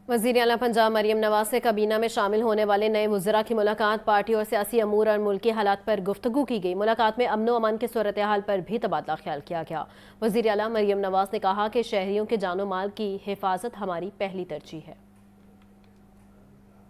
وزیر اعلیٰ پنجاب مریم نواز سے کابینہ میں شامل ہونے والے نئے وزراء کی ملاقات، پارٹی اور سیاسی امور اور ملکی حالات پر گفتگو کی گئی۔ ملاقات میں امن و امان کی صورتحال پر بھی تبادلہ خیال کیا گیا۔ وزیر اعلیٰ مریم نواز نے کہا کہ شہریوں کے جان و مال کی حفاظت ہماری پہلی ترجیح ہے۔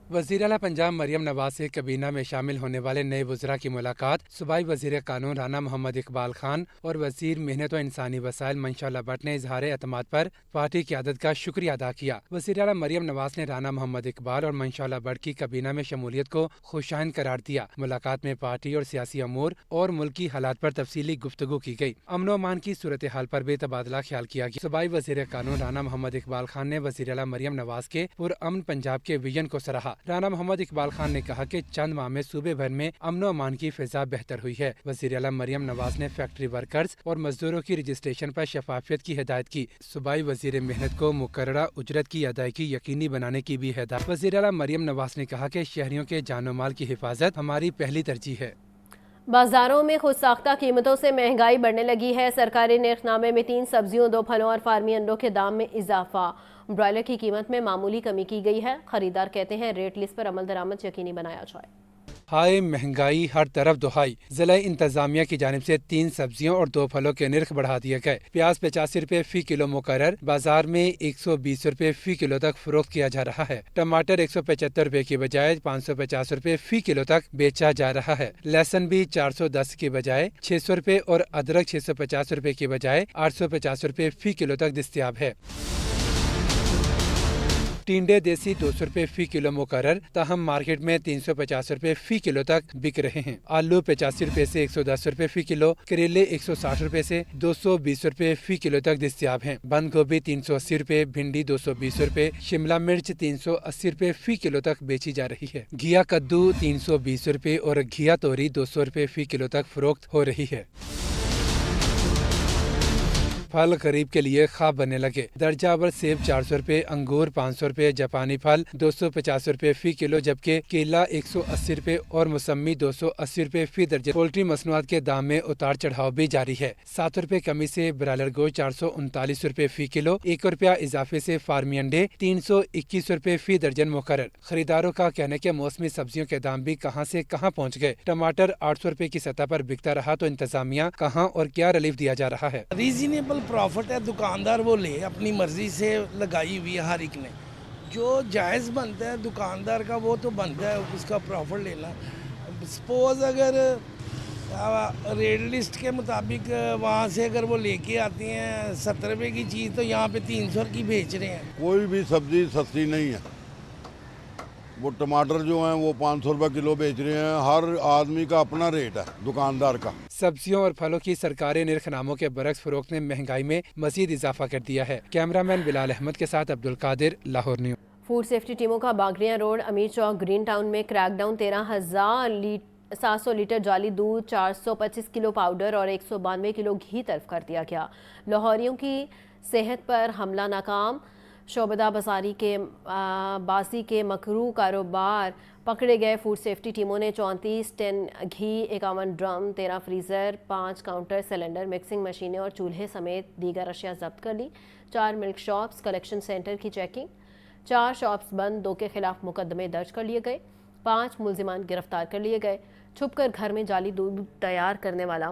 وزیر اعلیٰ پنجاب مریم نواز سے کابینہ میں شامل ہونے والے نئے وزراء کی ملاقات، صوبائی وزیر قانون رانا محمد اقبال خان اور وزیر محنت و انسانی وسائل منشا اللہ بٹ نے اظہار اعتماد پر پارٹی قیادت کا شکریہ ادا کیا۔ وزیر اعلیٰ مریم نواز نے رانا محمد اقبال اور منشا اللہ بٹ کی کابینہ میں شمولیت کو خوشائند قرار دیا۔ ملاقات میں پارٹی اور سیاسی امور اور ملکی حالات پر تفصیلی گفتگو کی گئی۔ امن و امان کی صورتحال پر بھی تبادلہ خیال کیا گیا۔ صوبائی وزیر قانون رانا محمد اقبال خان نے وزیر اعلیٰ مریم نواز کے پرامن پنجاب کے ویژن کو سراہا۔ رانا محمد اقبال خان نے کہا کہ چند ماہ میں صوبے بھر میں امن و امان کی فضا بہتر ہوئی ہے۔ وزیر اعلیٰ مریم نواز نے فیکٹری ورکرز اور مزدوروں کی رجسٹریشن پر شفافیت کی ہدایت کی۔ صوبائی وزیر محنت کو مقررہ اجرت کی ادائیگی یقینی بنانے کی بھی ہدایت۔ وزیر اعلیٰ مریم نواز نے کہا کہ شہریوں کے جان و مال کی حفاظت ہماری پہلی ترجیح ہے۔ بازاروں میں خود ساختہ قیمتوں سے مہنگائی بڑھنے لگی ہے۔ سرکاری نرخ نامے میں 3 سبزیوں، 2 پھلوں اور فارمی انڈوں کے دام میں اضافہ۔ برائلر کی قیمت میں معمولی کمی کی گئی ہے۔ خریدار کہتے ہیں ریٹ لسٹ پر عمل درآمد یقینی بنایا جائے۔ ہائے مہنگائی ہر طرف دہائی۔ ضلع انتظامیہ کی جانب سے 3 سبزیوں اور 2 پھلوں کے نرخ بڑھا دیے گئے۔ پیاز 85 روپے فی کلو مقرر، بازار میں 120 روپے فی کلو تک فروخت کیا جا رہا ہے۔ ٹماٹر 175 روپے کی بجائے 550 روپے فی کلو تک بیچا جا رہا ہے۔ لہسن بھی 410 کی بجائے 600 روپے اور ادرک 650 روپے کی بجائے 850 روپے فی کلو تک دستیاب ہے۔ ٹینڈے دیسی 200 روپے فی کلو مقرر، تاہم مارکیٹ میں 350 روپے فی کلو تک بک رہے ہیں۔ آلو 85 روپے سے 110 روپے فی کلو، کریلے 160 روپے سے 220 روپے فی کلو تک دستیاب ہیں۔ بند گوبھی 380 روپے، بھنڈی 220 روپے، شملہ مرچ 380 روپے فی کلو تک بیچی جا رہی ہے۔ گھیا کدو 320 روپے اور گھیا توری 200 روپے فی کلو تک فروخت ہو رہی ہے۔ پھل غریب کے لیے خواب بننے لگے۔ درجہ اول سیب 400 روپے، انگور 500 روپے، جاپانی پھل 250 روپے فی کلو، جبکہ کیلا 180 روپے اور موسمی 280 روپے فی درجن۔ پولٹری مصنوعات کے دام میں اتار چڑھاؤ بھی جاری ہے۔ 7 روپے کمی سے برائلر گوشت 439 روپے فی کلو، 1 روپیہ اضافے سے فارمی انڈے 321 روپے فی درجن مقرر۔ خریداروں کا کہنا ہے کہ موسمی سبزیوں کے دام بھی کہاں سے کہاں پہنچ گئے۔ ٹماٹر 800 روپے کی سطح پر بکتا رہا تو انتظامیہ کہاں اور کیا ریلیف دیا جا رہا ہے۔ ریزنیبل پروفٹ ہے، دکاندار وہ لے، اپنی مرضی سے لگائی ہوئی ہے ہر ایک نے۔ جو جائز بنتا ہے دکاندار کا وہ تو بنتا ہے اس کا پروفٹ لینا۔ سپوز اگر ریٹ لسٹ کے مطابق وہاں سے اگر وہ لے کے آتے ہیں 70 روپے کی چیز تو یہاں پہ 300 کی بیچ رہے ہیں۔ کوئی بھی سبزی سستی نہیں ہے۔ وہ ٹماٹر جو ہیں وہ 500 روپے کلو بیچ رہے ہیں۔ ہر آدمی کا اپنا ریٹ ہے دکاندار کا۔ سبزیوں اور پھلوں کی سرکاری نرخ ناموں کے برعکس فروخت نے مہنگائی میں مزید اضافہ کر دیا ہے۔ کیمرہ مین بلال احمد کے ساتھ Abdul Qadir, Lahore news. Food safety ٹیموں کا باگڑیاں روڈ، امیر چوک، گرین ٹاؤن میں کریک ڈاؤن۔ 13,700 لیٹر جعلی دودھ، 425 کلو پاؤڈر اور 192 کلو گھی طلب کر دیا گیا۔ لاہوریوں کی صحت پر حملہ ناکام، شعبدہ بازی کے مکروہ کاروبار پکڑے گئے۔ فوڈ سیفٹی ٹیموں نے 34 ٹن گھی، 51 drum, 13 freezer, 5 counter cylinder, mixing مشینیں اور چولہے سمیت دیگر اشیاء ضبط کر لی۔ 4 ملک شاپس کلیکشن سینٹر کی چیکنگ، 4 شاپس بند، 2 کے خلاف مقدمے درج کر لیے گئے، 5 ملزمان گرفتار کر لیے گئے۔ چھپ کر گھر میں جعلی دودھ تیار کرنے والا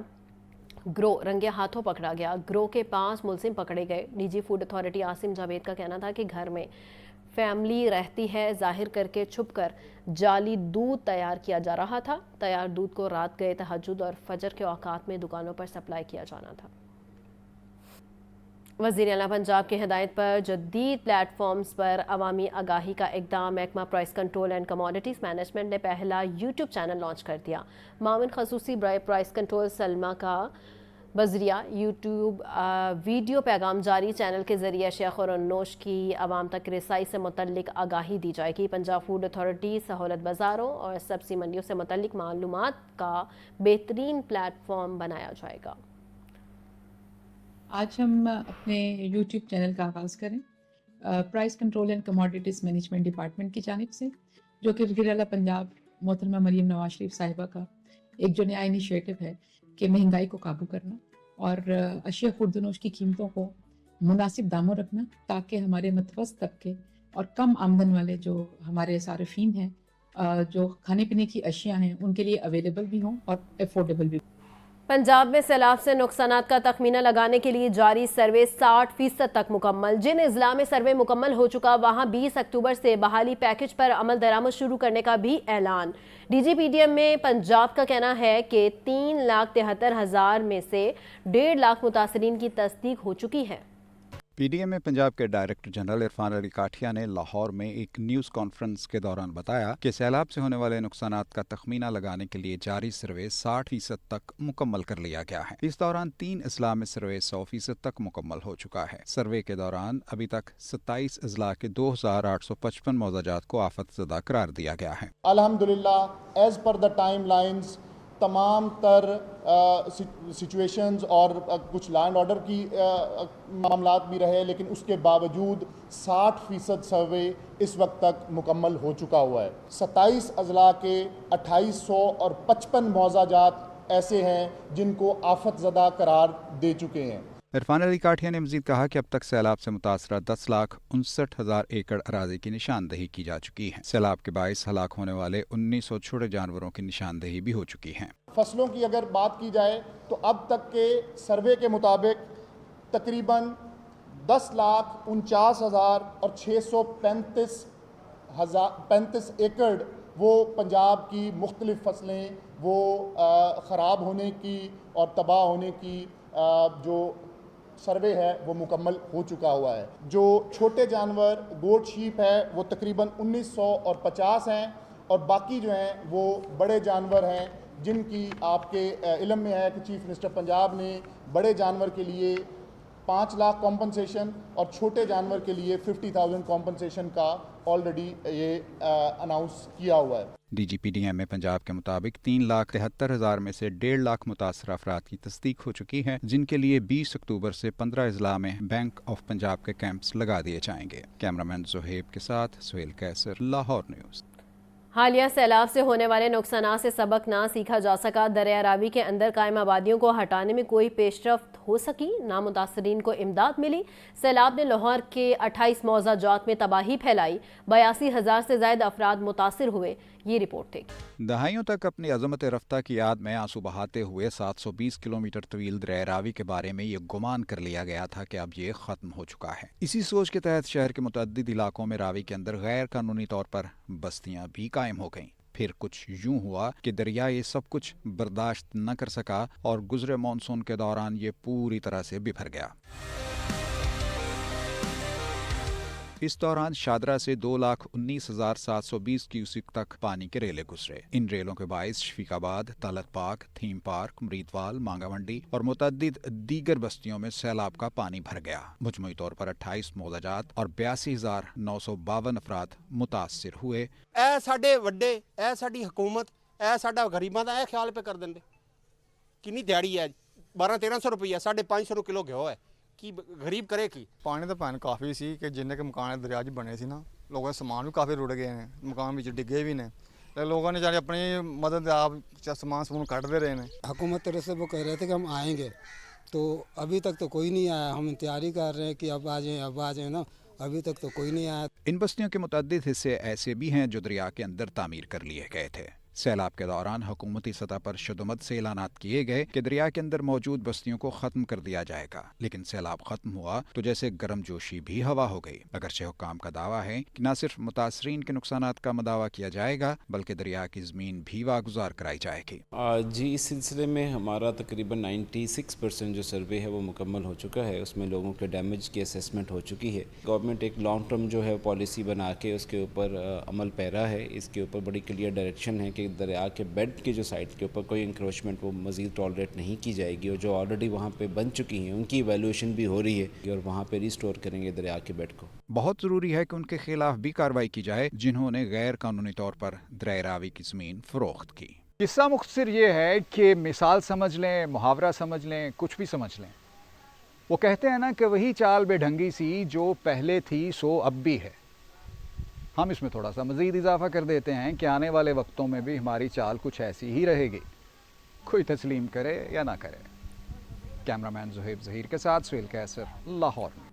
گروہ رنگے ہاتھوں پکڑا گیا۔ گروہ کے 5 ملزم پکڑے گئے۔ D G food authority Asim Javed کا کہنا تھا کہ گھر میں فیملی رہتی ہے ظاہر کر کے چھپ کر جعلی دودھ تیار کیا جا رہا تھا۔ تیار دودھ کو رات گئے تہجد اور فجر کے اوقات میں دکانوں پر سپلائی کیا جانا تھا۔ وزیر اعلیٰ پنجاب کی ہدایت پر جدید پلیٹ فارمز پر عوامی آگاہی کا اقدام۔ محکمہ price control and commodities management نے پہلا یوٹیوب چینل لانچ کر دیا۔ معاون خصوصی برائے پرائس کنٹرول سلمہ کا بذریعہ یوٹیوب ویڈیو پیغام جاری۔ چینل کے ذریعے اشیاء خور و نوش کی عوام تک رسائی سے متعلق آگاہی دی جائے گی۔ پنجاب فوڈ اتھارٹی سہولت بازاروں اور سبزی منڈیوں سے متعلق معلومات کا بہترین پلیٹ فارم بنایا جائے گا۔ آج ہم اپنے یوٹیوب چینل کا آغاز کریں price control and commodities management department کی جانب سے، جو کہ وزیر اعلیٰ پنجاب محترمہ مریم نواز شریف صاحبہ کا ایک جو نیا انیشیٹو ہے کہ مہنگائی کو قابو کرنا اور اشیاء خوردنوش کی قیمتوں کو مناسب داموں رکھنا، تاکہ ہمارے متوسط طبقے और कम आमदन वाले जो हमारे सार्फिन हैं, जो खाने पीने की अशिया हैं, उनके लिए अवेलेबल भी हों और अफोर्डेबल भी। पंजाब में सैलाब से नुकसानात का तखमीना लगाने के लिए जारी सर्वे 60% तक मुकम्मल। जिन अजला में सर्वे मुकम्मल हो चुका, वहां 20 अक्टूबर से बहाली पैकेज पर अमल दरामद शुरू करने का भी ऐलान। DGPDM में पंजाब का कहना है कि 3,73,000 में से 1.5 लाख मुतासरीन की तस्दीक हो चुकी है। PDM में पंजाब के डायरेक्टर जनरल इरफान अली काठिया ने लाहौर में एक न्यूज़ कॉन्फ्रेंस के दौरान बताया कि सैलाब से होने वाले नुकसानात का तखमीना लगाने के लिए जारी सर्वे 60% तक मुकम्मल कर लिया गया है। इस दौरान 3 अजला में सर्वे 100% तक मुकम्मल हो चुका है। सर्वे के दौरान अभी तक 27 अजला के 2,855 मौजाजात को आफतज़दा करार दिया गया है। अल्हम्दुलिल्लाह as per the time lines तमाम तर सिचुएशंस और कुछ लैंड ऑर्डर की मामलात भी रहे, लेकिन उसके बावजूद 60% सर्वे इस वक्त तक मुकम्मल हो चुका हुआ है। 27 अजला के 2800 और 55 मौजाजात ऐसे हैं जिनको आफत ज़दा करार दे चुके हैं। इरफान अली काठिया ने मजीद कहा कि अब तक सैलाब से मुतासरा 10,59,000 एकड़ अराजी की निशानदेही की जा चुकी है। सैलाब के बाइस हलाक होने वाले 1900 छोटे जानवरों की निशानदेही भी हो चुकी है। फसलों की अगर बात की जाए तो अब तक के सर्वे के मुताबिक तकरीबन 10,49,000 और 635 एकड़ वो पंजाब की मुख्तलिफ फसलें वो ख़राब होने की और तबाह होने की जो सर्वे है वो मुकम्मल हो चुका हुआ है। जो छोटे जानवर गोट शीप है वो तकरीबन 1950 हैं और बाकी जो हैं वो बड़े जानवर हैं जिनकी आपके इल्म में है कि चीफ मिनिस्टर पंजाब ने बड़े जानवर के लिए 5 लाख कॉम्पनसेशन और छोटे जानवर के लिए 50,000 कॉम्पनसेशन का ऑलरेडी ये अनाउंस किया हुआ है। DGPDM में पंजाब के मुताबिक 3,73,000 में से 1.5 लाख मुतासर अफराद की तस्दीक हो चुकी है, जिनके लिए 20 अक्टूबर से 15 अजला में बैंक ऑफ पंजाब के कैंप्स लगा दिए जाएंगे। कैमरामैन जोहेब के साथ सुहेल कैसर, लाहौर न्यूज़। हालिया सैलाब से होने वाले नुकसानात से सबक ना सीखा जा सका। दरिया रावी के अंदर कायम आबादियों को हटाने में कोई पेशरफ्त हो सकी ना मुतासरीन को इमदाद मिली। सैलाब ने लाहौर के 28 मौजाजात में तबाही फैलाई। 82,000 से ज्यादा अफराद मुतासर हुए। ये रिपोर्ट थी। दहाइयों तक अपनी अजमत रफ्ता की याद में आंसू बहाते हुए 720 किलोमीटर तवील दरिया रावी के बारे में ये गुमान कर लिया गया था कि अब ये खत्म हो चुका है। इसी सोच के तहत शहर के मुतअद्दिद इलाकों में रावी के अंदर गैर कानूनी तौर पर बस्तियां भी कायम हो गईं। फिर कुछ यूं हुआ कि दरिया ये सब कुछ बर्दाश्त न कर सका और गुजरे मानसून के दौरान ये पूरी तरह से बिखर गया। इस दौरान शादरा से 2,19,720 क्यूसिक तक पानी के रेले गुजरे। इन रेलों के बाइस शफीकाबाद, तलत पाक, थीम पार्क, मरीदवाल, मांगा मंडी और मुतअद्दिद दीगर बस्तियों में सैलाब का पानी भर गया। मजमूई तौर पर 28 मौजाजात और 82,952 अफराद मुतासिर हुए। ਇਹ ਸਾਡੇ ਵੱਡੇ, ਇਹ ਸਾਡੀ ਹਕੂਮਤ, ਇਹ ਸਾਡਾ ਗਰੀਬਾਂ ਦਾ ਇਹ ਖਿਆਲ पे कर ਦਿੰਦੇ। ਕਿੰਨੀ ਦਿਹਾੜੀ ਹੈ? 1200-1300 ਰੁਪਈਆ, 550 ਕਿਲੋ ਘਿਓ ਹੈ। ਕੀ ਗਰੀਬ ਕਰੇ ਕੀ? ਪਾਣੀ ਦਾ ਭੈਣ ਕਾਫੀ ਸੀ ਕਿ ਜਿੰਨੇ ਕਿ ਮਕਾਨ ਦਰਿਆ 'ਚ ਬਣੇ ਸੀ ਨਾ, ਲੋਕਾਂ ਦੇ ਸਮਾਨ ਵੀ ਕਾਫੀ ਰੁੜ ਗਏ ਨੇ, ਮਕਾਨ ਵਿੱਚ ਡਿੱਗੇ ਵੀ ਨੇ ਤੇ ਲੋਕਾਂ ਨੇ ਜਾਨੀ अपनी मदद आप सामान समून काटते रहे हैं। हुकूमत तरफ से वो कह रहे थे कि हम आएंगे, तो अभी तक तो कोई नहीं आया। हम तैयारी कर रहे हैं कि अब आ जाएं, अब आ जाएं ना, अभी तक तो कोई नहीं आया। इन बस्तियों के मुतअद्दिद हिस्से ऐसे भी हैं जो दरिया के अंदर तामीर कर लिए गए थे। सैलाब के दौरान हुकूमती सतह पर शुदुमत से ऐलानात किए गए कि दरिया के अंदर मौजूद बस्तियों को ख़त्म कर दिया जाएगा, लेकिन सैलाब ख़त्म हुआ तो जैसे गर्मजोशी भी हवा हो गई। अगरचे हुक्काम का दावा है कि न सिर्फ मुतासरीन के नुकसानात का मदावा किया जाएगा बल्कि दरिया की ज़मीन भी वागुजार कराई जाएगी। जी, इस सिलसिले में हमारा तकरीबन 96% जो सर्वे है वो मुकम्मल हो चुका है। उसमें लोगों के डैमेज की असेसमेंट हो चुकी है। गवर्नमेंट एक लॉन्ग टर्म जो है पॉलिसी बना के उसके ऊपर अमल पैरा है। इसके ऊपर बड़ी क्लियर डायरेक्शन है कि दरिया के बेड के जो साइड के ऊपर कोई इंक्रोचमेंट वो मज़ीद टॉलरेट नहीं की जाएगी और जो ऑलरेडी वहाँ पे बन चुकी हैं उनकी इवैल्यूएशन भी हो रही है और वहाँ पे रिस्टोर करेंगे दरिया के बेड को। बहुत ज़रूरी है कि उनके खिलाफ भी कार्रवाई की जाए जिन्होंने गैर कानूनी तौर पर दरिया रावी की ज़मीन फ़रोख्त की। किस्सा मुख्तसर ये है कि मिसाल समझ लें, मुहावरा समझ लें, कुछ भी समझ लें, वो कहते हैं ना कि वही चाल बेढंगी सी जो पहले थी सो अब भी है। हम इसमें थोड़ा सा मज़ीद इजाफा कर देते हैं कि आने वाले वक्तों में भी हमारी चाल कुछ ऐसी ही रहेगी, कोई तस्लीम करे या ना करे। कैमरामैन जोहेब ज़हीर के साथ सुहेल कैसर, लाहौर में।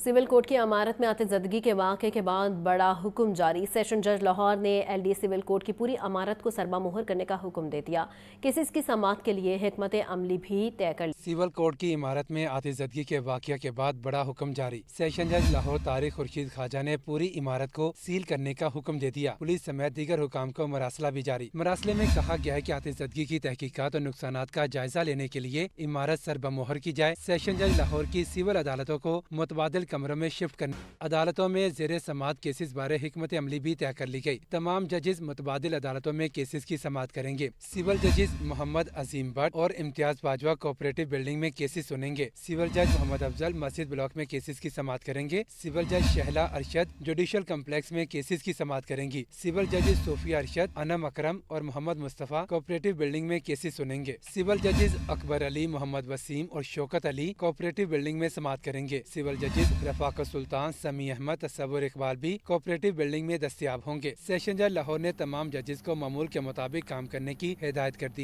सिविल कोर्ट की इमारत में आतिशदगी के वाक़े के बाद बड़ा हुक्म जारी। सेशन जज लाहौर ने LD सिविल कोर्ट की पूरी इमारत को सरबा मोहर करने का हुक्म दे दिया। केसेस की समाअत के लिए हिकमत अमली भी तय कर ली। सिविल कोर्ट की इमारत में आतिशदगी के वाक़या के बाद बड़ा हुक्म जारी। सेशन जज लाहौर तारिक खुर्शीद ख्वाजा ने पूरी इमारत को सील करने का हुक्म दे दिया। पुलिस समेत दीगर हुकाम को मरासला भी जारी। मरासले में कहा गया है कि आतिशदगी की तहकीकात और नुकसानात का जायजा लेने के लिए इमारत सरबा मोहर की जाए। सेशन जज लाहौर की सिविल अदालतों को मुतबादिल कमरों में शिफ्ट करने, अदालतों में ज़ेरे समाअत केसेस बारे हिकमत अमली भी तय कर ली गई। तमाम जजेस मुतबादिल अदालतों में केसेस की समाअत करेंगे। सिविल जजेस मोहम्मद अजीम भट्ट और इम्तियाज बाजवा कोऑपरेटिव बिल्डिंग में केसेस सुनेंगे। सिविल जज मोहम्मद अफजल मस्जिद ब्लॉक में केसेस की समाअत करेंगे। सिविल जज शहला अरशद जुडिशल कम्प्लेक्स में केसेस की समाअत करेंगी। सिविल जजेस सोफिया अरशद, अनम अकरम और मोहम्मद मुस्तफ़ा कोऑपरेटिव बिल्डिंग में केसेस सुनेंगे। सिविल जजेस अकबर अली, मोहम्मद वसीम और शौकत अली कोऑपरेटिव बिल्डिंग में समाअत करेंगे। सिविल जजेस रफाकत सुल्तान, समी अहमद, तसव्वुर इकबाल भी कोऑपरेटिव बिल्डिंग में दस्तयाब होंगे। सेशन जज लाहौर ने तमाम जजेस को मामूल के मुताबिक काम करने की हिदायत कर दी।